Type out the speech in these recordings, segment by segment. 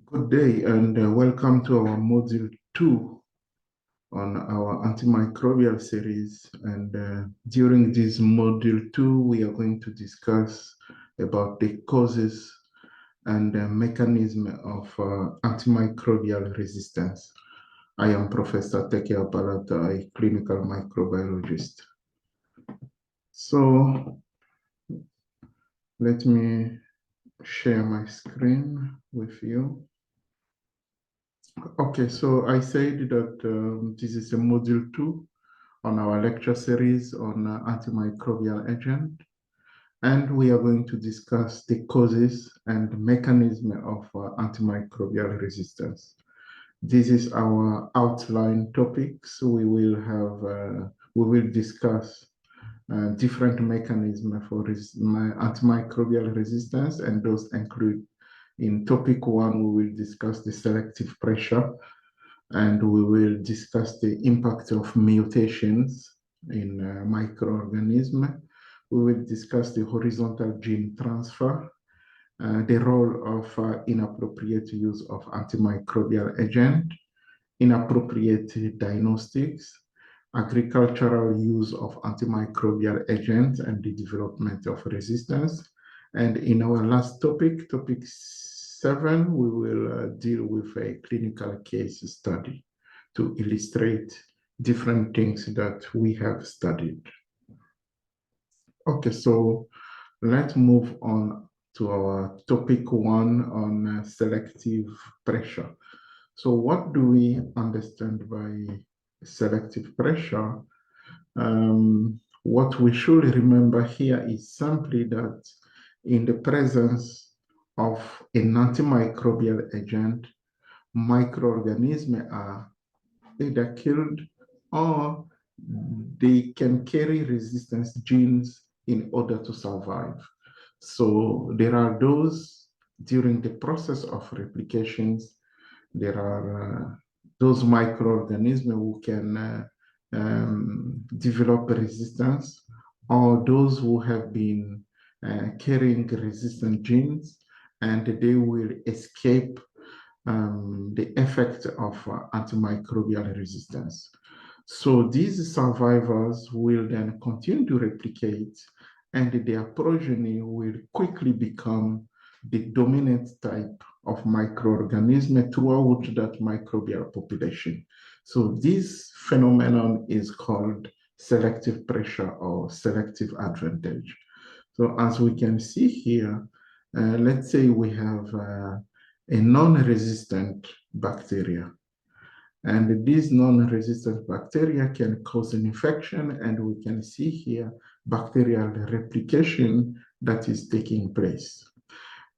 Good day and welcome to our module 2 on our antimicrobial series. And during this module 2, we are going to discuss about the causes and mechanism of antimicrobial resistance. I am Professor Apalata, a clinical microbiologist. So let me share my screen with you. Okay, so I said that this is a module 2 on our lecture series on antimicrobial agent, and we are going to discuss the causes and mechanism of antimicrobial resistance. This is our outline topics. We will discuss different mechanisms for antimicrobial resistance, and those include, in topic 1, we will discuss the selective pressure, and we will discuss the impact of mutations in microorganisms. We will discuss the horizontal gene transfer, the role of inappropriate use of antimicrobial agent, inappropriate diagnostics, agricultural use of antimicrobial agents and the development of resistance. And in our last topic, topic 7, we will deal with a clinical case study to illustrate different things that we have studied. Okay, so let's move on to our topic 1 on selective pressure. So what do we understand by selective pressure? What we should remember here is simply that in the presence of an antimicrobial agent, microorganisms are either killed or they can carry resistance genes in order to survive. So there are those during the process of replications, there are those microorganisms who can develop resistance, or those who have been carrying resistant genes, and they will escape the effect of antimicrobial resistance. So these survivors will then continue to replicate, and their progeny will quickly become the dominant type of microorganism throughout that microbial population. So this phenomenon is called selective pressure or selective advantage. So as we can see here, let's say we have a non-resistant bacteria. And these non-resistant bacteria can cause an infection, and we can see here bacterial replication that is taking place.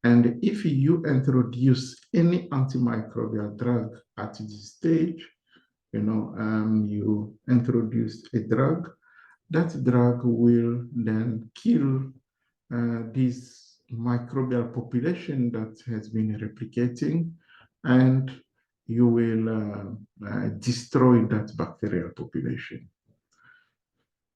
And if you introduce any antimicrobial drug at this stage, you introduce a drug, that drug will then kill this microbial population that has been replicating, and you will destroy that bacterial population.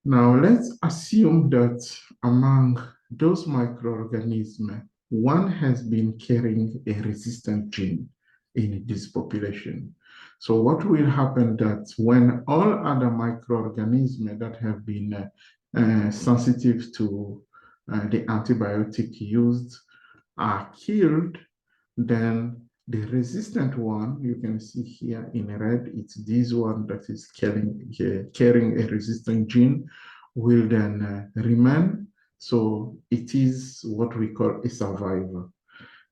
Now, let's assume that among those microorganisms, one has been carrying a resistant gene in this population. So what will happen that when all other microorganisms that have been sensitive to the antibiotic used are killed, then the resistant one, you can see here in red, it's this one that is carrying a resistant gene, will then remain. So it is what we call a survivor.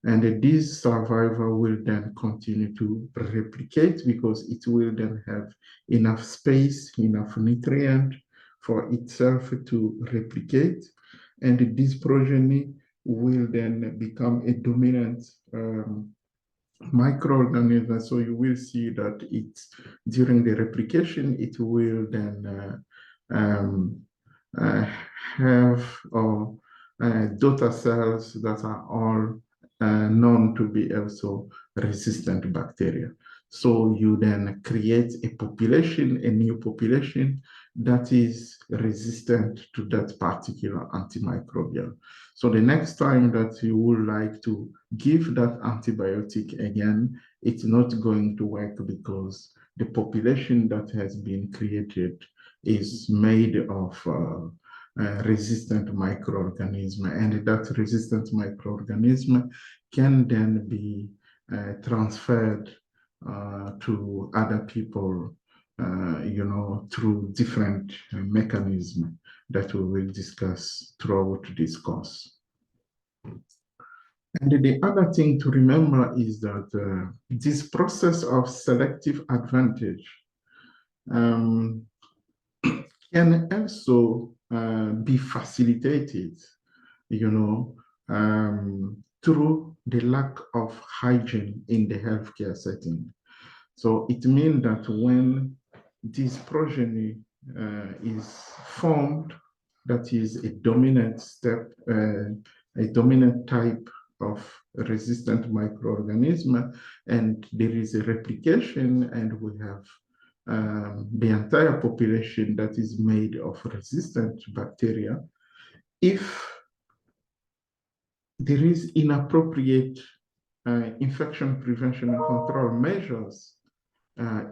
And this survivor will then continue to replicate because it will then have enough space, enough nutrient for itself to replicate. And this progeny will then become a dominant microorganism. So you will see that during the replication, it will then have daughter cells that are all known to be also resistant bacteria. So you then create a population, a new population, that is resistant to that particular antimicrobial. So the next time that you would like to give that antibiotic again, it's not going to work because the population that has been created is made of resistant microorganism, and that resistant microorganism can then be transferred to other people, through different mechanisms that we will discuss throughout this course. And the other thing to remember is that this process of selective advantage can also be facilitated, through the lack of hygiene in the healthcare setting. So it means that when this progeny is formed, that is a dominant step, a dominant type of resistant microorganism, and there is a replication, and we have the entire population that is made of resistant bacteria. If there is inappropriate infection prevention and control measures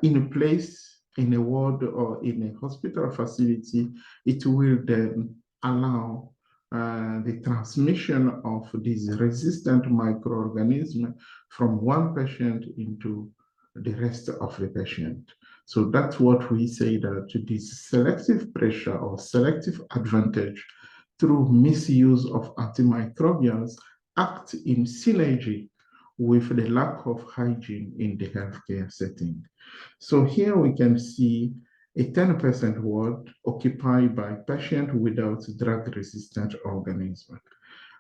in place in a ward or in a hospital facility, it will then allow the transmission of these resistant microorganisms from one patient into the rest of the patient. So that's what we say, that this selective pressure or selective advantage through misuse of antimicrobials act in synergy with the lack of hygiene in the healthcare setting. So here we can see a 10% ward occupied by patient without drug-resistant organism.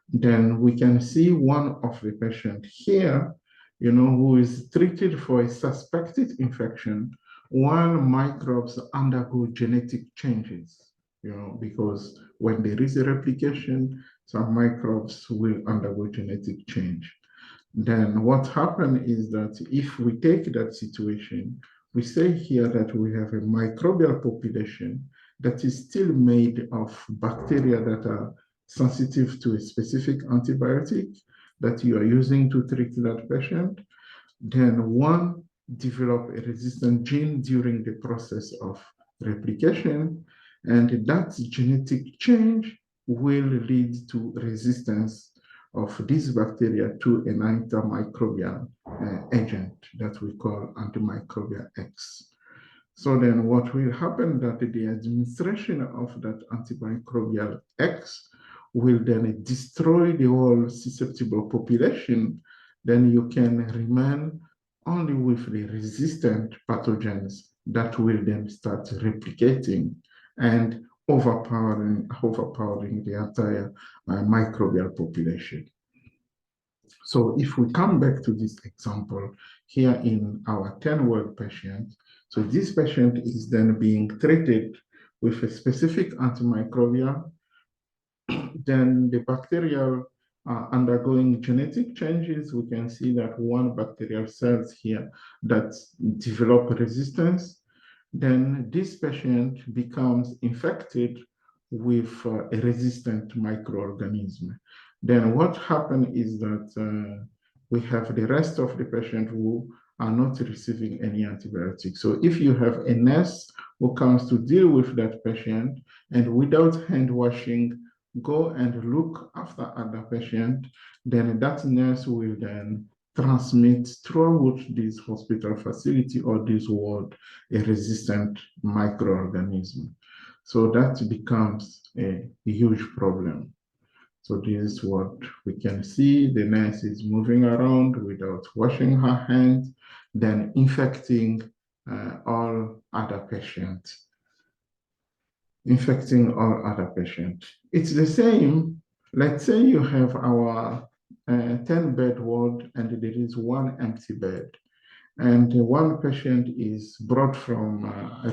Then we can see one of the patient here, who is treated for a suspected infection. One microbes undergo genetic changes, because when there is a replication, some microbes will undergo genetic change. Then what happened is that if we take that situation, we say here that we have a microbial population that is still made of bacteria that are sensitive to a specific antibiotic that you are using to treat that patient. Then one develop a resistant gene during the process of replication, and that genetic change will lead to resistance of this bacteria to an antimicrobial agent that we call antimicrobial X. So then what will happen that the administration of that antimicrobial X will then destroy the whole susceptible population. Then you can remain only with the resistant pathogens that will then start replicating and overpowering the entire microbial population. So if we come back to this example here in our 10-well patient, so this patient is then being treated with a specific antimicrobial. Then the bacterial undergoing genetic changes. We can see that one bacterial cells here that develop resistance. Then this patient becomes infected with a resistant microorganism. Then what happens is that we have the rest of the patient who are not receiving any antibiotics. So if you have a nurse who comes to deal with that patient and without hand washing, go and look after other patient, then that nurse will then transmit throughout this hospital facility or this ward a resistant microorganism. So that becomes a huge problem. So this is what we can see. The nurse is moving around without washing her hands, then infecting all other patients. It's the same. Let's say you have our 10-bed ward and there is one empty bed, and one patient is brought from,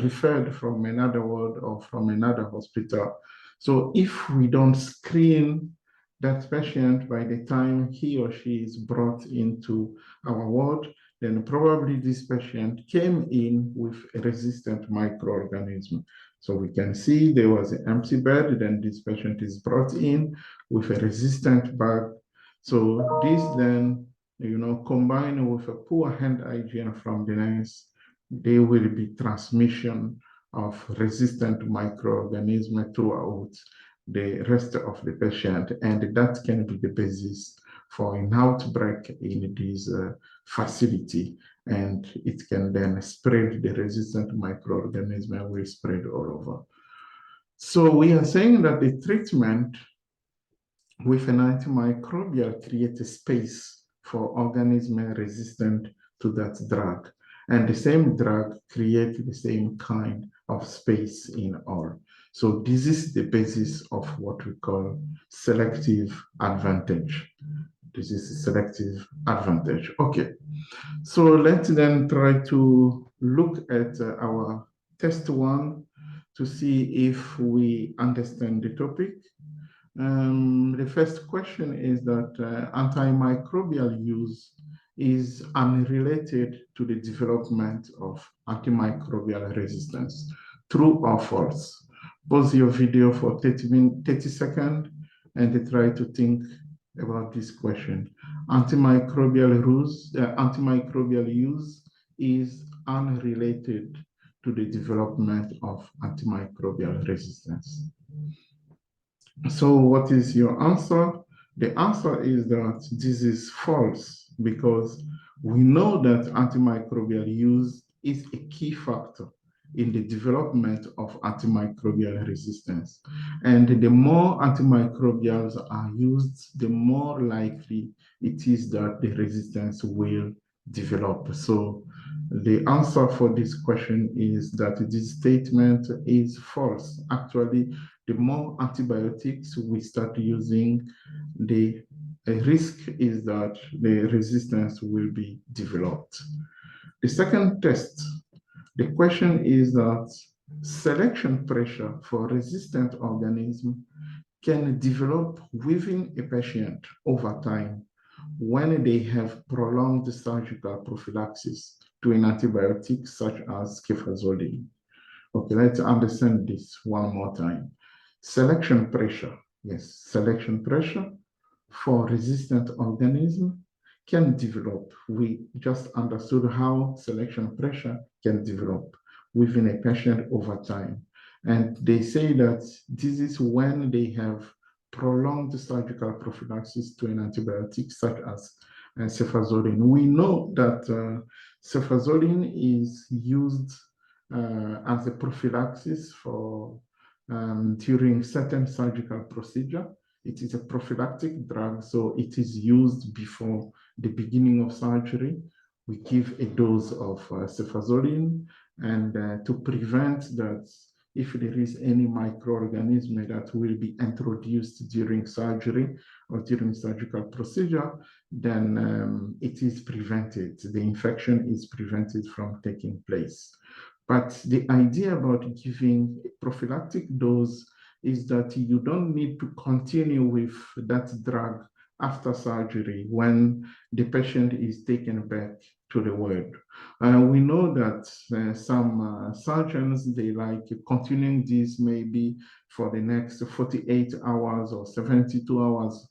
referred from another ward or from another hospital. So if we don't screen that patient by the time he or she is brought into our ward, then probably this patient came in with a resistant microorganism. So we can see there was an empty bed, then this patient is brought in with a resistant bag. So this then, combined with a poor hand hygiene from the nurse, there will be transmission of resistant microorganisms throughout the rest of the patient, and that can be the basis for an outbreak in this facility, and it can then spread the resistant microorganism and will spread all over. So we are saying that the treatment with an antimicrobial creates a space for organisms resistant to that drug. And the same drug creates the same kind of space in all. So this is the basis of what we call selective advantage. This is selective advantage. Okay, so let's then try to look at our test one to see if we understand the topic. The first question is that antimicrobial use is unrelated to the development of antimicrobial resistance. True or false? Pause your video for 30 seconds and try to think about this question. Antimicrobial use is unrelated to the development of antimicrobial resistance. So what is your answer? The answer is that this is false because we know that antimicrobial use is a key factor in the development of antimicrobial resistance. And the more antimicrobials are used, the more likely it is that the resistance will develop. So the answer for this question is that this statement is false. Actually, the more antibiotics we start using, the risk is that the resistance will be developed. The second test, the question is that selection pressure for resistant organisms can develop within a patient over time when they have prolonged surgical prophylaxis to an antibiotic such as cefazolin. Okay, let's understand this one more time. Selection pressure, yes, selection pressure for resistant organism can develop. We just understood how selection pressure can develop within a patient over time. And they say that this is when they have prolonged surgical prophylaxis to an antibiotic such as cefazolin. We know that cefazolin is used as a prophylaxis for during certain surgical procedure. It is a prophylactic drug, so it is used before the beginning of surgery. We give a dose of cefazolin, and to prevent that if there is any microorganism that will be introduced during surgery or during surgical procedure, then it is prevented. The infection is prevented from taking place. But the idea about giving a prophylactic dose is that you don't need to continue with that drug after surgery when the patient is taken back to the ward. We know that some surgeons, they like continuing this maybe for the next 48 hours or 72 hours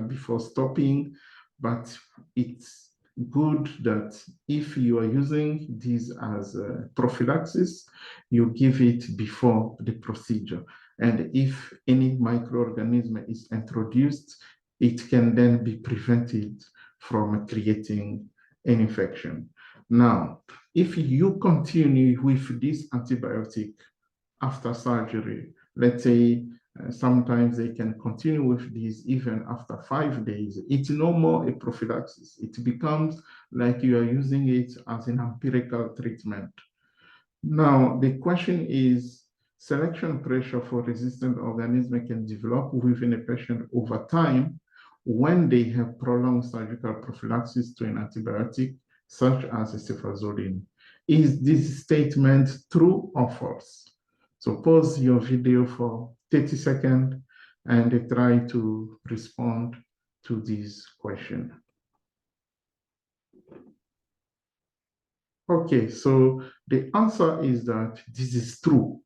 before stopping, but it's good that if you are using this as a prophylaxis, you give it before the procedure. And if any microorganism is introduced, it can then be prevented from creating an infection. Now, if you continue with this antibiotic after surgery, let's say sometimes they can continue with this even after 5 days, it's no more a prophylaxis. It becomes like you are using it as an empirical treatment. Now, the question is, selection pressure for resistant organisms can develop within a patient over time when they have prolonged surgical prophylaxis to an antibiotic, such as cefazolin. Is this statement true or false? So pause your video for 30 seconds and try to respond to this question. Okay, so the answer is that this is true.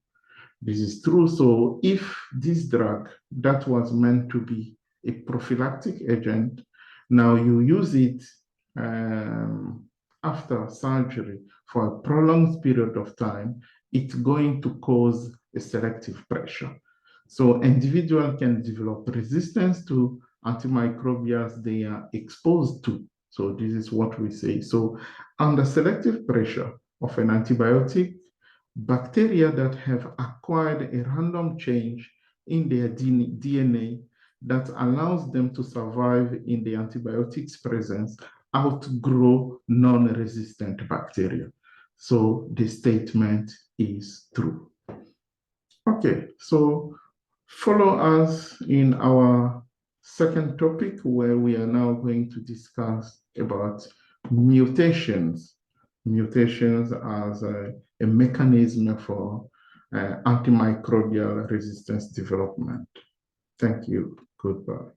This is true. So if this drug that was meant to be a prophylactic agent, now you use it after surgery for a prolonged period of time, it's going to cause a selective pressure. So individual can develop resistance to antimicrobials they are exposed to. So this is what we say. So under selective pressure of an antibiotic, bacteria that have acquired a random change in their DNA that allows them to survive in the antibiotic's presence outgrow non-resistant bacteria. So the statement is true. Okay, so follow us in our second topic where we are now going to discuss about mutations. Mutations as a mechanism for antimicrobial resistance development. Thank you. Goodbye.